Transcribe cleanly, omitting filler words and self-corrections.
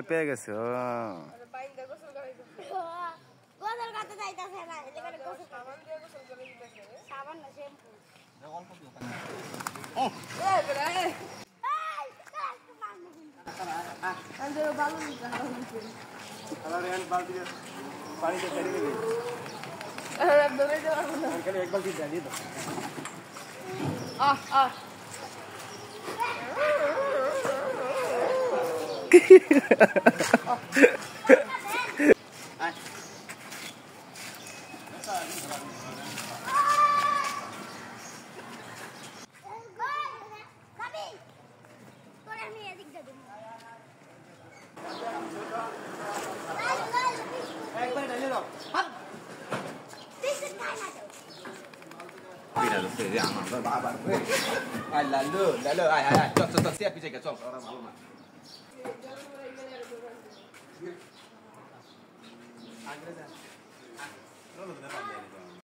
ভয় পেয়ে গেছে ও গোসল করতে যাইতাছে না এখানে গোসল সাবান দিয়ে গোসল করে দিতেছে সাবান না শ্যাম্পু অল্প দিও ও এ বড় এ আন্দর বালু নিতে আরে এন্ড বালতি পানিতে ছেড়ে দিবি আরে দরে যাও না খালি এক বালতি দিয়ে দাও আহ Ai lalu, ai, cok siap bisa ke cok orang malu mah. Agak dah.